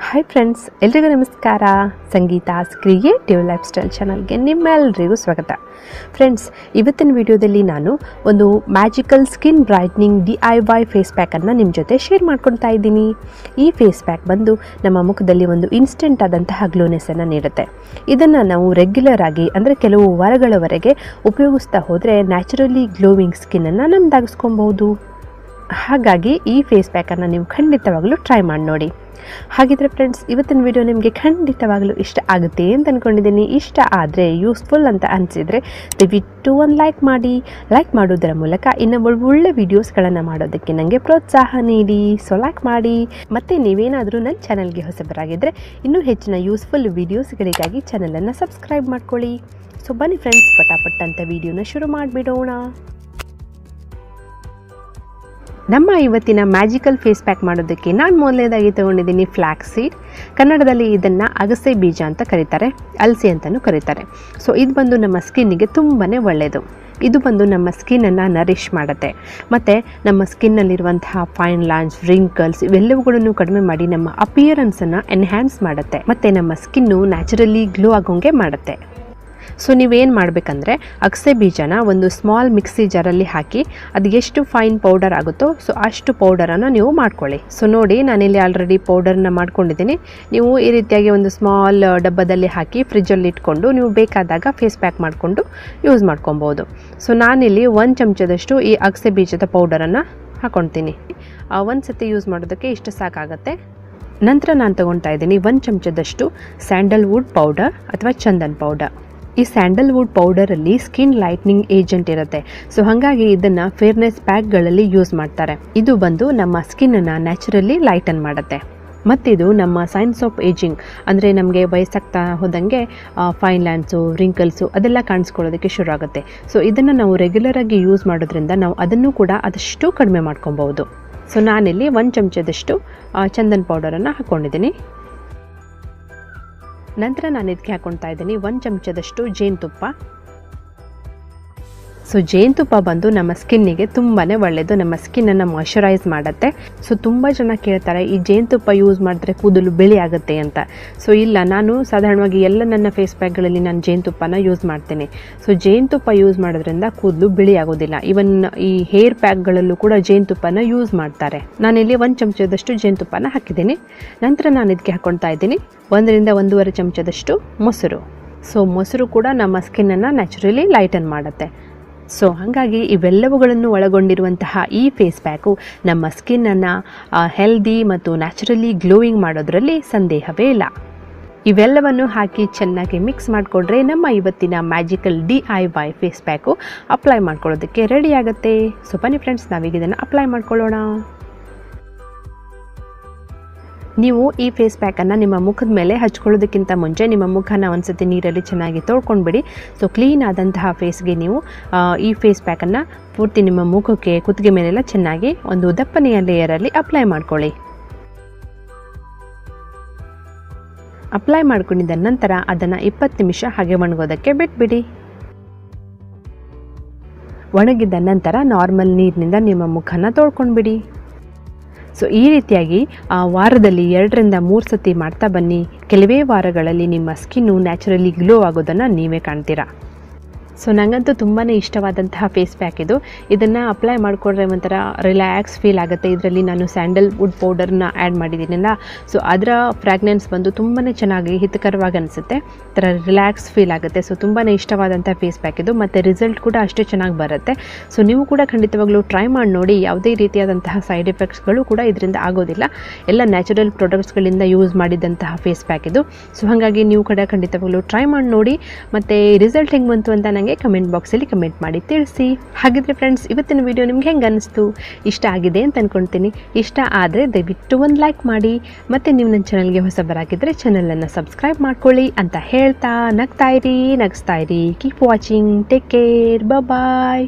Hi friends, ಎಲ್ರಿಗೂ ನಮಸ್ಕಾರ. ಸಂಗೀತಾಸ್ creative life style ಚಾನಲ್ಗೆ ನಿಮ್ಮೆಲ್ಲರಿಗೂ ಸ್ವಾಗತ. ಫ್ರೆಂಡ್ಸ್, ಇವತ್ತಿನ ವಿಡಿಯೋದಲ್ಲಿ ನಾನು ಒಂದು magical skin brightening DIY face ಪ್ಯಾಕನ್ನು ನಿಮ್ಮ ಜೊತೆ ಶೇರ್ ಮಾಡ್ಕೊಳ್ತಾ ಇದ್ದೀನಿ. ಈ ಫೇಸ್ ಪ್ಯಾಕ್ ಬಂದು ನಮ್ಮ ಮುಖದಲ್ಲಿ ಒಂದು ಇನ್ಸ್ಟೆಂಟ್ ಆದಂತಹ ಗ್ಲೋನೆಸ್ಸನ್ನು ನೀಡುತ್ತೆ. ಇದನ್ನು ನಾವು ರೆಗ್ಯುಲರ್ ಆಗಿ ಅಂದರೆ ಕೆಲವು ವಾರಗಳವರೆಗೆ ಉಪಯೋಗಿಸ್ತಾ ಹೋದರೆ ನ್ಯಾಚುರಲಿ ಗ್ಲೋವಿಂಗ್ ಸ್ಕಿನ್ನನ್ನು ನಮ್ದಾಗಿಸ್ಕೊಬಹುದು. ಹಾಗಾಗಿ ಈ ಫೇಸ್ ಪ್ಯಾಕನ್ನು ನೀವು ಖಂಡಿತವಾಗಲೂ ಟ್ರೈ ಮಾಡಿ ನೋಡಿ. ಹಾಗಿದ್ರೆ ಫ್ರೆಂಡ್ಸ್, ಇವತ್ತಿನ ವಿಡಿಯೋ ನಿಮಗೆ ಖಂಡಿತವಾಗಲೂ ಇಷ್ಟ ಆಗುತ್ತೆ ಅಂತ ಅಂದ್ಕೊಂಡಿದ್ದೀನಿ. ಇಷ್ಟ ಆದರೆ ಯೂಸ್ಫುಲ್ ಅಂತ ಅನಿಸಿದರೆ ದಯವಿಟ್ಟು ಒಂದು ಲೈಕ್ ಮಾಡಿ. ಲೈಕ್ ಮಾಡೋದರ ಮೂಲಕ ಇನ್ನು ಒಳ್ಳೆ ವೀಡಿಯೋಸ್ಗಳನ್ನು ಮಾಡೋದಕ್ಕೆ ನನಗೆ ಪ್ರೋತ್ಸಾಹ ನೀಡಿ. ಸೊ ಲೈಕ್ ಮಾಡಿ. ಮತ್ತು ನೀವೇನಾದರೂ ನನ್ನ ಚಾನಲ್ಗೆ ಹೊಸಬರಾಗಿದ್ದರೆ ಇನ್ನೂ ಹೆಚ್ಚಿನ ಯೂಸ್ಫುಲ್ ವೀಡಿಯೋಸ್ಗಳಿಗಾಗಿ ಚಾನಲನ್ನು ಸಬ್ಸ್ಕ್ರೈಬ್ ಮಾಡ್ಕೊಳ್ಳಿ. ಸೊ ಬನ್ನಿ ಫ್ರೆಂಡ್ಸ್, ಪಟಾಪಟ್ ಅಂತ ವಿಡಿಯೋನ ಶುರು ಮಾಡಿಬಿಡೋಣ. ನಮ್ಮ ಇವತ್ತಿನ ಮ್ಯಾಜಿಕಲ್ ಫೇಸ್ ಪ್ಯಾಕ್ ಮಾಡೋದಕ್ಕೆ ನಾನು ಮೊದಲನೇದಾಗಿ ತೊಗೊಂಡಿದ್ದೀನಿ ಫ್ಲ್ಯಾಕ್ಸ್ ಸೀಡ್. ಕನ್ನಡದಲ್ಲಿ ಇದನ್ನು ಅಗಸೆ ಬೀಜ ಅಂತ ಕರೀತಾರೆ, ಅಲಸಿ ಅಂತಲೂ ಕರೀತಾರೆ. ಸೊ ಇದು ಬಂದು ನಮ್ಮ ಸ್ಕಿನ್ನಿಗೆ ತುಂಬಾ ಒಳ್ಳೆಯದು. ಇದು ಬಂದು ನಮ್ಮ ಸ್ಕಿನ್ನನ್ನು ನರಿಷ್ ಮಾಡುತ್ತೆ ಮತ್ತು ನಮ್ಮ ಸ್ಕಿನ್ನಲ್ಲಿರುವಂತಹ ಫೈನ್ ಲೈನ್ಸ್, ರಿಂಕಲ್ಸ್ ಇವೆಲ್ಲವುಗಳನ್ನು ಕಡಿಮೆ ಮಾಡಿ ನಮ್ಮ ಅಪಿಯರೆನ್ಸನ್ನು ಎನ್ಹ್ಯಾನ್ಸ್ ಮಾಡುತ್ತೆ ಮತ್ತು ನಮ್ಮ ಸ್ಕಿನ್ನು ನ್ಯಾಚುರಲಿ ಗ್ಲೋ ಆಗೋಂಗೆ ಮಾಡುತ್ತೆ. ಸೊ ನೀವೇನು ಮಾಡಬೇಕಂದ್ರೆ ಅಗಸೆ ಬೀಜನ ಒಂದು ಸ್ಮಾಲ್ ಮಿಕ್ಸಿ ಜಾರಲ್ಲಿ ಹಾಕಿ ಅದು ಎಷ್ಟು ಫೈನ್ ಪೌಡರ್ ಆಗುತ್ತೋ ಸೊ ಅಷ್ಟು ಪೌಡರನ್ನು ನೀವು ಮಾಡ್ಕೊಳ್ಳಿ. ಸೊ ನೋಡಿ, ನಾನಿಲ್ಲಿ ಆಲ್ರೆಡಿ ಪೌಡರ್ನ ಮಾಡ್ಕೊಂಡಿದ್ದೀನಿ. ನೀವು ಈ ರೀತಿಯಾಗಿ ಒಂದು ಸ್ಮಾಲ್ ಡಬ್ಬದಲ್ಲಿ ಹಾಕಿ ಫ್ರಿಜ್ಜಲ್ಲಿ ಇಟ್ಕೊಂಡು ನೀವು ಬೇಕಾದಾಗ ಫೇಸ್ ಪ್ಯಾಕ್ ಮಾಡಿಕೊಂಡು ಯೂಸ್ ಮಾಡ್ಕೊಬೋದು. ಸೊ ನಾನಿಲ್ಲಿ 1 ಚಮಚದಷ್ಟು ಈ ಅಗಸೆ ಬೀಜದ ಪೌಡರನ್ನು ಹಾಕ್ಕೊಳ್ತೀನಿ. ಒಂದು ಸತಿ ಯೂಸ್ ಮಾಡೋದಕ್ಕೆ ಇಷ್ಟು ಸಾಕಾಗುತ್ತೆ. ನಂತರ ನಾನು ತೊಗೊಳ್ತಾ ಇದ್ದೀನಿ 1 ಚಮಚದಷ್ಟು ಸ್ಯಾಂಡಲ್ವುಡ್ ಪೌಡರ್ ಅಥವಾ ಚಂದನ್ ಪೌಡರ್. ಈ ಸ್ಯಾಂಡಲ್ವುಡ್ ಪೌಡರಲ್ಲಿ ಸ್ಕಿನ್ ಲೈಟ್ನಿಂಗ್ ಏಜೆಂಟ್ ಇರುತ್ತೆ. ಸೊ ಹಾಗಾಗಿ ಇದನ್ನು ಫೇರ್ನೆಸ್ ಪ್ಯಾಕ್ಗಳಲ್ಲಿ ಯೂಸ್ ಮಾಡ್ತಾರೆ. ಇದು ಬಂದು ನಮ್ಮ ಸ್ಕಿನ್ನನ್ನು ನ್ಯಾಚುರಲಿ ಲೈಟನ್ ಮಾಡುತ್ತೆ. ಮತ್ತಿದು ನಮ್ಮ ಸೈನ್ಸ್ ಆಫ್ ಏಜಿಂಗ್ ಅಂದರೆ ನಮಗೆ ವಯಸ್ಸಾಗ್ತಾ ಹೋದಂಗೆ ಫೈನ್ ಲೈನ್ಸು, ರಿಂಕಲ್ಸು ಅದೆಲ್ಲ ಕಾಣಿಸ್ಕೊಳ್ಳೋದಕ್ಕೆ ಶುರು ಆಗುತ್ತೆ. ಸೊ ಇದನ್ನು ನಾವು ರೆಗ್ಯುಲರಾಗಿ ಯೂಸ್ ಮಾಡೋದ್ರಿಂದ ನಾವು ಅದನ್ನು ಕೂಡ ಆದಷ್ಟು ಕಡಿಮೆ ಮಾಡ್ಕೊಬೋದು. ಸೊ ನಾನಿಲ್ಲಿ 1 ಚಮಚದಷ್ಟು ಚಂದನ್ ಪೌಡರನ್ನು ಹಾಕ್ಕೊಂಡಿದ್ದೀನಿ. ನಂತರ ನಾನು ಇದಕ್ಕೆ ಹಾಕ್ಕೊಳ್ತಾ ಇದ್ದೀನಿ 1 ಚಮಚದಷ್ಟು ಜೇನುತುಪ್ಪ. ಸೊ ಜೇನುತುಪ್ಪ ಬಂದು ನಮ್ಮ ಸ್ಕಿನ್ನಿಗೆ ತುಂಬಾ ಒಳ್ಳೆಯದು, ನಮ್ಮ ಸ್ಕಿನ್ನನ್ನು ಮಾಯ್ಶ್ಚರೈಸ್ ಮಾಡುತ್ತೆ. ಸೊ ತುಂಬ ಜನ ಕೇಳ್ತಾರೆ, ಈ ಜೇನುತುಪ್ಪ ಯೂಸ್ ಮಾಡಿದ್ರೆ ಕೂದಲು ಬಿಳಿ ಆಗುತ್ತೆ ಅಂತ. ಸೊ ಇಲ್ಲ, ನಾನು ಸಾಧಾರಣವಾಗಿ ಎಲ್ಲ ನನ್ನ ಫೇಸ್ ಪ್ಯಾಕ್ಗಳಲ್ಲಿ ನಾನು ಜೇನುತುಪ್ಪನ ಯೂಸ್ ಮಾಡ್ತೀನಿ. ಸೊ ಜೇನುತುಪ್ಪ ಯೂಸ್ ಮಾಡೋದ್ರಿಂದ ಕೂದಲು ಬಿಳಿ ಆಗೋದಿಲ್ಲ. ಈವನ್ ಈ ಹೇರ್ ಪ್ಯಾಕ್ಗಳಲ್ಲೂ ಕೂಡ ಜೇನುತುಪ್ಪನ ಯೂಸ್ ಮಾಡ್ತಾರೆ. ನಾನಿಲ್ಲಿ 1 ಚಮಚದಷ್ಟು ಜೇನುತುಪ್ಪನ ಹಾಕಿದ್ದೀನಿ. ನಂತರ ನಾನು ಇದಕ್ಕೆ ಹಾಕ್ಕೊಳ್ತಾ ಇದ್ದೀನಿ 1 ರಿಂದ 1.5 ಚಮಚದಷ್ಟು ಮೊಸರು. ಸೊ ಮೊಸರು ಕೂಡ ನಮ್ಮ ಸ್ಕಿನ್ನನ್ನು ನ್ಯಾಚುರಲಿ ಲೈಟನ್ ಮಾಡುತ್ತೆ. ಸೊ ಹಾಗಾಗಿ ಇವೆಲ್ಲವುಗಳನ್ನು ಒಳಗೊಂಡಿರುವಂತಹ ಈ ಫೇಸ್ ಪ್ಯಾಕು ನಮ್ಮ ಸ್ಕಿನ್ನನ್ನು ಹೆಲ್ದಿ ಮತ್ತು ನ್ಯಾಚುರಲಿ ಗ್ಲೋಯಿಂಗ್ ಮಾಡೋದರಲ್ಲಿ ಸಂದೇಹವೇ ಇಲ್ಲ. ಇವೆಲ್ಲವನ್ನು ಹಾಕಿ ಚೆನ್ನಾಗಿ ಮಿಕ್ಸ್ ಮಾಡಿಕೊಂಡ್ರೆ ನಮ್ಮ ಇವತ್ತಿನ magical DIY face pack apply ಮಾಡ್ಕೊಳ್ಳೋದಕ್ಕೆ ರೆಡಿ ಆಗುತ್ತೆ. ಸೊ ಬನ್ನಿ ಫ್ರೆಂಡ್ಸ್, ನಾವೀಗ ಇದನ್ನು ಅಪ್ಲೈ ಮಾಡ್ಕೊಳ್ಳೋಣ. ನೀವು ಈ ಫೇಸ್ ಪ್ಯಾಕನ್ನು ನಿಮ್ಮ ಮುಖದ ಮೇಲೆ ಹಚ್ಕೊಳ್ಳೋದಕ್ಕಿಂತ ಮುಂಚೆ ನಿಮ್ಮ ಮುಖನ ಒಂದ್ಸತಿ ನೀರಲ್ಲಿ ಚೆನ್ನಾಗಿ ತೊಳ್ಕೊಂಡ್ಬಿಡಿ. ಸೊ ಕ್ಲೀನ್ ಆದಂತಹ ಫೇಸ್ಗೆ ನೀವು ಈ ಫೇಸ್ ಪ್ಯಾಕನ್ನು ಪೂರ್ತಿ ನಿಮ್ಮ ಮುಖಕ್ಕೆ, ಕುತ್ತಿಗೆ ಮೇಲೆಲ್ಲ ಚೆನ್ನಾಗಿ ಒಂದು ದಪ್ಪನೆಯ ಲೇಯರಲ್ಲಿ ಅಪ್ಲೈ ಮಾಡ್ಕೊಳ್ಳಿ. ಅಪ್ಲೈ ಮಾಡ್ಕೊಂಡಿದ್ದ ನಂತರ ಅದನ್ನು 20 ನಿಮಿಷ ಹಾಗೆ ಒಣಗೋದಕ್ಕೆ ಬಿಟ್ಬಿಡಿ. ಒಣಗಿದ ನಂತರ ನಾರ್ಮಲ್ ನೀರಿನಿಂದ ನಿಮ್ಮ ಮುಖನ ತೊಳ್ಕೊಂಡ್ಬಿಡಿ. ಸೊ ಈ ರೀತಿಯಾಗಿ ವಾರದಲ್ಲಿ 2 ರಿಂದ 3 ಸತಿ ಮಾಡ್ತಾ ಬನ್ನಿ. ಕೆಲವೇ ವಾರಗಳಲ್ಲಿ ನಿಮ್ಮ ಸ್ಕಿನ್ನು ನ್ಯಾಚುರಲಿ ಗ್ಲೋ ಆಗೋದನ್ನು ನೀವೇ ಕಾಣ್ತೀರಾ. ಸೊ ನನಗಂತೂ ತುಂಬಾ ಇಷ್ಟವಾದಂತಹ ಫೇಸ್ ಪ್ಯಾಕ್ ಇದು. ಇದನ್ನು ಅಪ್ಲೈ ಮಾಡಿಕೊಂಡ್ರೆ ಒಂಥರ ರಿಲ್ಯಾಕ್ಸ್ ಫೀಲ್ ಆಗುತ್ತೆ. ಇದರಲ್ಲಿ ನಾನು ಸ್ಯಾಂಡಲ್ವುಡ್ ಪೌಡರ್ನ ಆ್ಯಡ್ ಮಾಡಿದ್ದೀನಲ್ಲ, ಸೊ ಅದರ ಫ್ರ್ಯಾಗ್ನೆನ್ಸ್ ಬಂದು ತುಂಬಾ ಚೆನ್ನಾಗಿ ಹಿತಕರವಾಗಿ ಅನಿಸುತ್ತೆ. ಥರ ರಿಲ್ಯಾಕ್ಸ್ ಫೀಲ್ ಆಗುತ್ತೆ. ಸೊ ತುಂಬಾ ಇಷ್ಟವಾದಂಥ ಫೇಸ್ ಪ್ಯಾಕ್ ಇದು ಮತ್ತು ರಿಸಲ್ಟ್ ಕೂಡ ಅಷ್ಟೇ ಚೆನ್ನಾಗಿ ಬರುತ್ತೆ. ಸೊ ನೀವು ಕೂಡ ಖಂಡಿತವಾಗ್ಲೂ ಟ್ರೈ ಮಾಡಿ ನೋಡಿ. ಯಾವುದೇ ರೀತಿಯಾದಂತಹ ಸೈಡ್ ಎಫೆಕ್ಟ್ಸ್ಗಳು ಕೂಡ ಇದರಿಂದ ಆಗೋದಿಲ್ಲ. ಎಲ್ಲ ನ್ಯಾಚುರಲ್ ಪ್ರಾಡಕ್ಟ್ಸ್ಗಳಿಂದ ಯೂಸ್ ಮಾಡಿದಂತಹ ಫೇಸ್ ಪ್ಯಾಕ್ ಇದು. ಸೊ ಹಾಗಾಗಿ ನೀವು ಕೂಡ ಖಂಡಿತವಾಗ್ಲೂ ಟ್ರೈ ಮಾಡಿ ನೋಡಿ. ಮತ್ತು ರಿಸಲ್ಟ್ ಹೆಂಗೆ ಬಂತು ಅಂತ ನನಗೆ ಕಮೆಂಟ್ ಬಾಕ್ಸಲ್ಲಿ ಕಮೆಂಟ್ ಮಾಡಿ ತಿಳಿಸಿ. ಹಾಗಿದ್ರೆ ಫ್ರೆಂಡ್ಸ್, ಇವತ್ತಿನ ವಿಡಿಯೋ ನಿಮ್ಗೆ ಹೆಂಗೆ ಅನ್ನಿಸ್ತು? ಇಷ್ಟ ಆಗಿದೆ ಅಂತ ಅಂದ್ಕೊಳ್ತೀನಿ. ಇಷ್ಟ ಆದರೆ ದಯವಿಟ್ಟು ಒಂದು ಲೈಕ್ ಮಾಡಿ. ಮತ್ತು ನೀವು ನನ್ನ ಚಾನಲ್ಗೆ ಹೊಸಬರಾಗಿದ್ದರೆ ಚಾನಲನ್ನು ಸಬ್ಸ್ಕ್ರೈಬ್ ಮಾಡ್ಕೊಳ್ಳಿ ಅಂತ ಹೇಳ್ತಾ ನಗ್ತಾ ಇರಿ, ನಗಿಸ್ತಾ ಇರಿ. Keep watching. Take care. ಬಾಯ್.